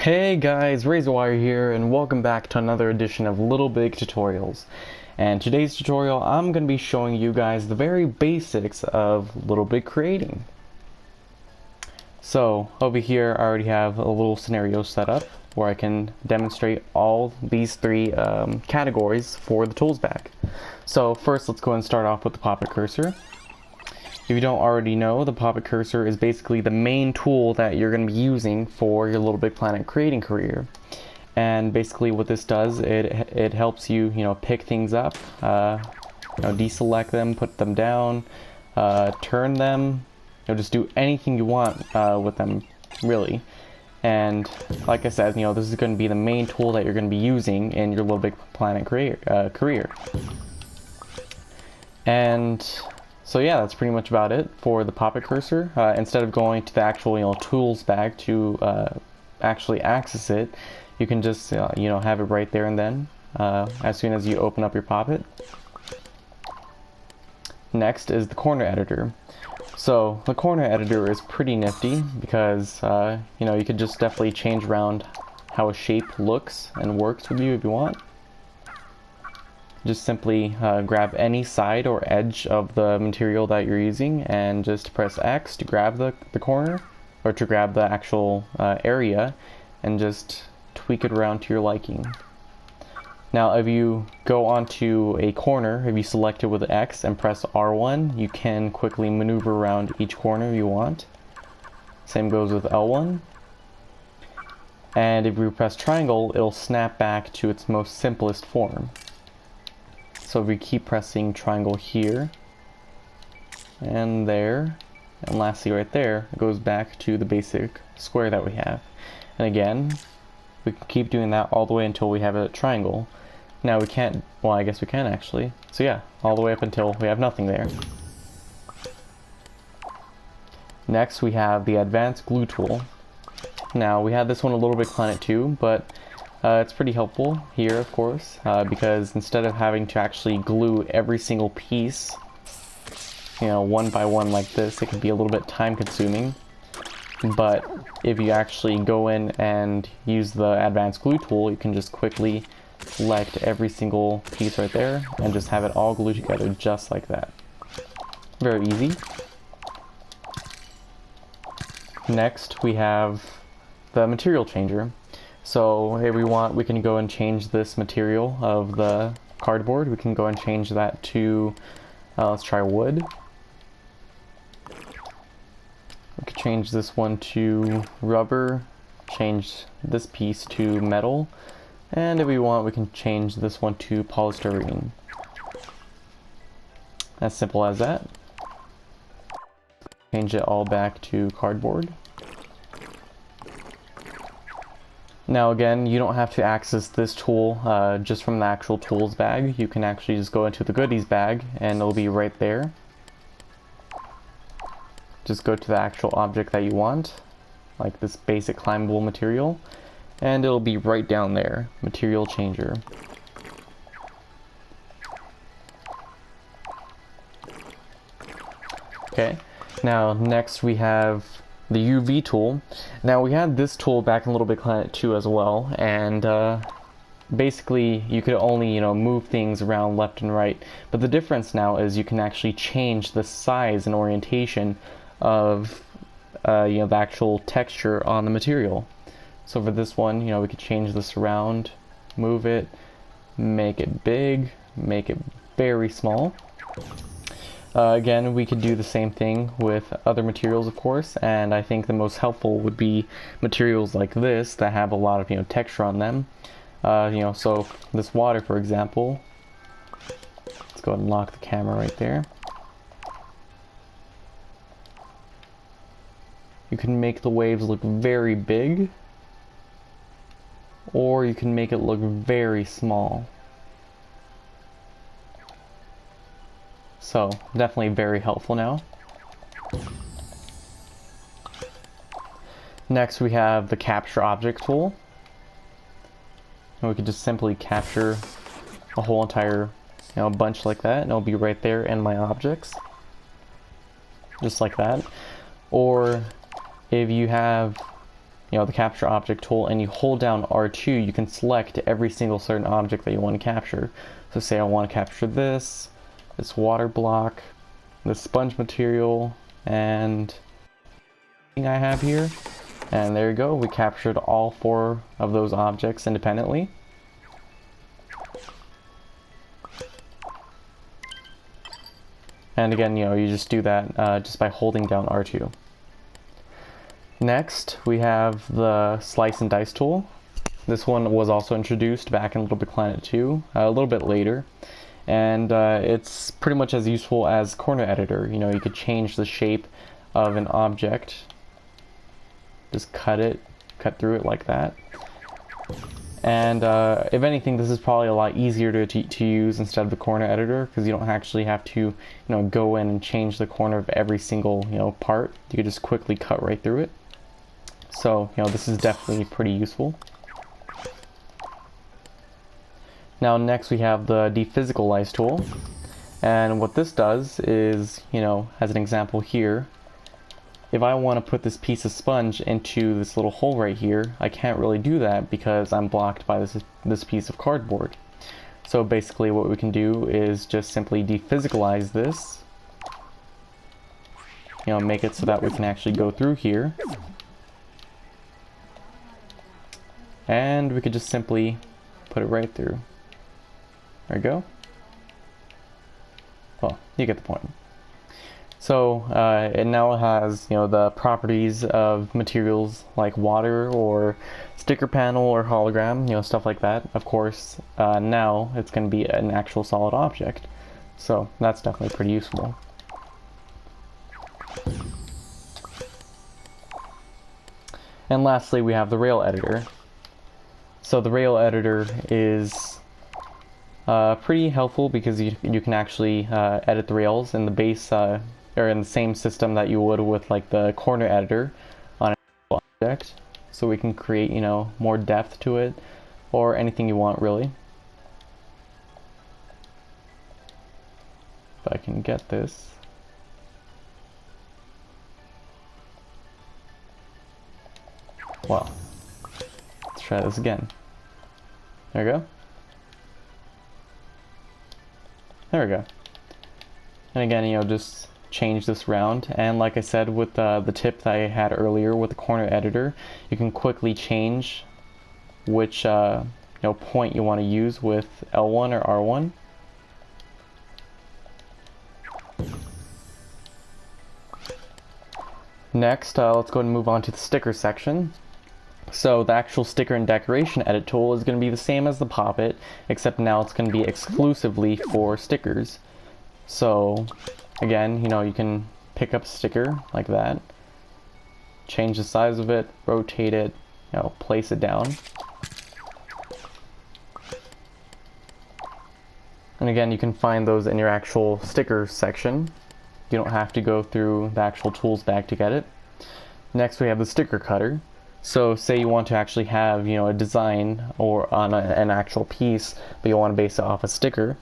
Hey guys, Razorwire here, and welcome back to another edition of Little Big Tutorials. And today's tutorial, I'm going to be showing you guys the very basics of Little Big creating. So, over here I already have a little scenario set up where I can demonstrate all these three categories for the tools bag. So first, let's go and start off with the poppet cursor. If you don't already know, the poppet cursor is basically the main tool that you're going to be using for your Little Big Planet creating career. And basically what this does, it helps you, pick things up, deselect them, put them down, turn them, just do anything you want with them, really. And like I said, this is going to be the main tool that you're going to be using in your Little Big Planet career. And so yeah, that's pretty much about it for the poppet cursor. Instead of going to the actual tools bag to actually access it, you can just have it right there and then as soon as you open up your poppet. Next is the corner editor. So the corner editor is pretty nifty because you could just definitely change around how a shape looks and works with you if you want. Just simply grab any side or edge of the material that you're using and just press X to grab the corner, or to grab the actual area, and just tweak it around to your liking. Now if you go onto a corner, if you select it with X and press R1, you can quickly maneuver around each corner you want. Same goes with L1. And if you press triangle, it'll snap back to its most simplest form. So if we keep pressing triangle here, and there, and lastly right there, it goes back to the basic square that we have. And again, we can keep doing that all the way until we have a triangle. Now we can't, well, I guess we can actually. So yeah, all the way up until we have nothing there. Next we have the advanced glue tool. Now we had this one a Little Big Planet too, but it's pretty helpful here, of course, because instead of having to actually glue every single piece, one by one like this, it can be a little bit time consuming. But if you actually go in and use the advanced glue tool, you can just quickly select every single piece right there and just have it all glued together just like that. Very easy. Next, we have the material changer. So if we want, we can go and change this material of the cardboard. We can go and change that to, let's try wood. We could change this one to rubber, change this piece to metal, and if we want, we can change this one to polystyrene. As simple as that. Change it all back to cardboard. Now again, you don't have to access this tool just from the actual tools bag. You can actually just go into the goodies bag and it'll be right there. Just go to the actual object that you want, like this basic climbable material, and it'll be right down there, material changer. Okay, now next we have the UV tool. Now we had this tool back in Little Big Planet 2 as well, and basically you could only move things around left and right, but the difference now is you can actually change the size and orientation of the actual texture on the material. So for this one, we could change this around, move it, make it big, make it very small. Again, we could do the same thing with other materials, of course, and I think the most helpful would be materials like this that have a lot of texture on them. So this water, for example. Let's go ahead and lock the camera right there. You can make the waves look very big, or you can make it look very small. So, definitely very helpful now. Next we have the capture object tool. And we can just simply capture a whole entire bunch like that, and it'll be right there in my objects. Just like that. Or if you have the capture object tool, and you hold down R2, you can select every single certain object that you want to capture. So say I want to capture this water block, this sponge material, and thing I have here. And there you go, we captured all 4 of those objects independently. And again, you just do that just by holding down R2. Next, we have the Slice and Dice tool. This one was also introduced back in Little Big Planet 2, a little bit later. And it's pretty much as useful as corner editor. You could change the shape of an object. Just cut through it like that. And if anything, this is probably a lot easier to use instead of the corner editor, because you don't actually have to go in and change the corner of every single part. You could just quickly cut right through it. So this is definitely pretty useful. Now next we have the Physicalize tool, and what this does is, as an example here, if I want to put this piece of sponge into this little hole right here, I can't really do that because I'm blocked by this piece of cardboard. So basically what we can do is just simply dephysicalize this, make it so that we can actually go through here. And we could just simply put it right through. There we go. Well, you get the point. So it now has the properties of materials like water or sticker panel or hologram, stuff like that. Of course, now it's going to be an actual solid object. So that's definitely pretty useful. And lastly, we have the rail editor. So the rail editor is pretty helpful because you can actually edit the rails in the base or in the same system that you would with like the corner editor on an object. So we can create more depth to it or anything you want really. If I can get this. Well, let's try this again. There we go. There we go. And again, just change this round. And like I said with the tip that I had earlier with the corner editor, you can quickly change which point you want to use with L1 or R1. Next, let's go ahead and move on to the sticker section. So the actual sticker and decoration edit tool is going to be the same as the Poppet, except now it's going to be exclusively for stickers. So again, you can pick up a sticker like that, change the size of it, rotate it, place it down. And again, you can find those in your actual sticker section. You don't have to go through the actual tools bag to get it. Next we have the sticker cutter. So say you want to actually have a design or on an actual piece, but you want to base it off a sticker.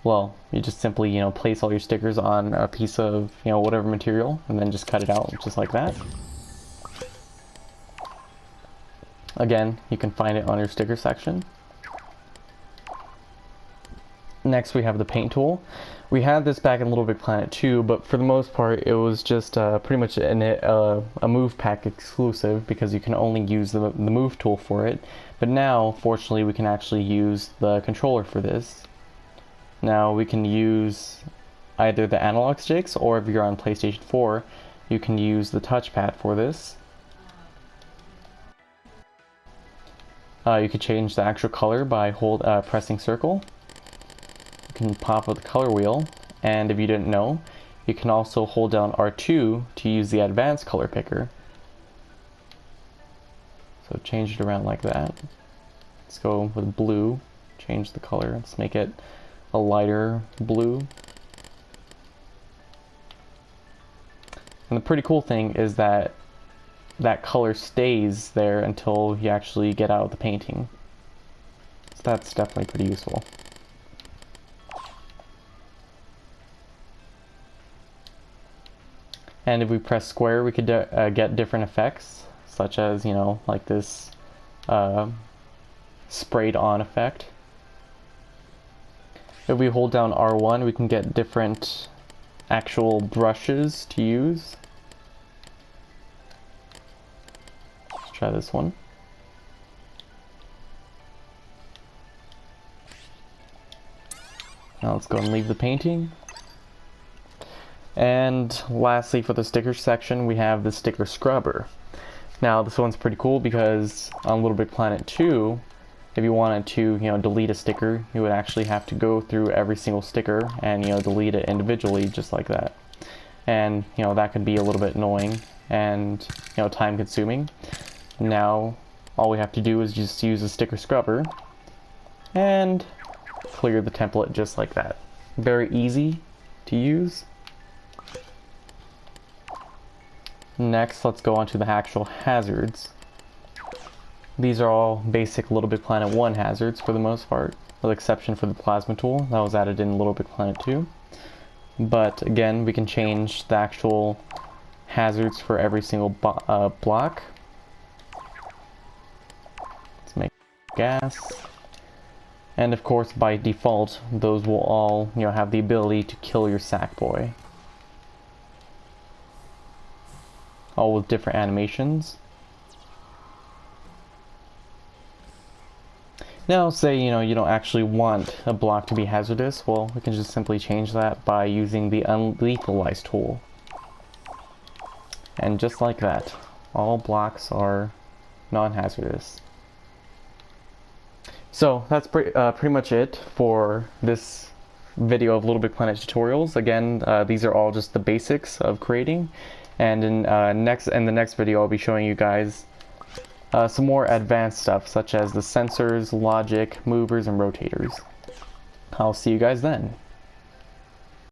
Well, you just simply place all your stickers on a piece of whatever material and then just cut it out just like that. Again, you can find it on your sticker section. Next we have the paint tool. We had this back in Little Big Planet 2, but for the most part it was just pretty much a move pack exclusive because you can only use the move tool for it. But now, fortunately, we can actually use the controller for this. Now we can use either the analog sticks, or if you're on PlayStation 4, you can use the touchpad for this. You could change the actual color by pressing circle. You can pop up the color wheel, and if you didn't know, you can also hold down R2 to use the advanced color picker. So change it around like that. Let's go with blue, change the color, let's make it a lighter blue. And the pretty cool thing is that that color stays there until you actually get out of the painting. So that's definitely pretty useful. And if we press square, we could get different effects. such as, you know, like this sprayed on effect. If we hold down R1, we can get different actual brushes to use. Let's try this one. Now let's go and leave the painting. And lastly, for the sticker section, we have the sticker scrubber. Now this one's pretty cool because on Little Big Planet 2, if you wanted to, you know, delete a sticker, you would actually have to go through every single sticker and, you know, delete it individually just like that. And, you know, that could be a little bit annoying and, you know, time consuming. Now, all we have to do is just use a sticker scrubber and clear the template just like that. Very easy to use. Next, let's go on to the actual hazards. These are all basic Little Big Planet 1 hazards for the most part, with exception for the plasma tool that was added in Little Big Planet 2. But again, we can change the actual hazards for every single block. Let's make gas. And of course, by default, those will all, you know, have the ability to kill your Sackboy. All with different animations. Now, say, you know, you don't actually want a block to be hazardous, well, we can just simply change that by using the Unlethalize tool. And just like that, all blocks are non-hazardous. So, that's pretty much it for this video of Little Big Planet tutorials. Again, these are all just the basics of creating. And in the next video, I'll be showing you guys some more advanced stuff, such as the sensors, logic, movers, and rotators. I'll see you guys then.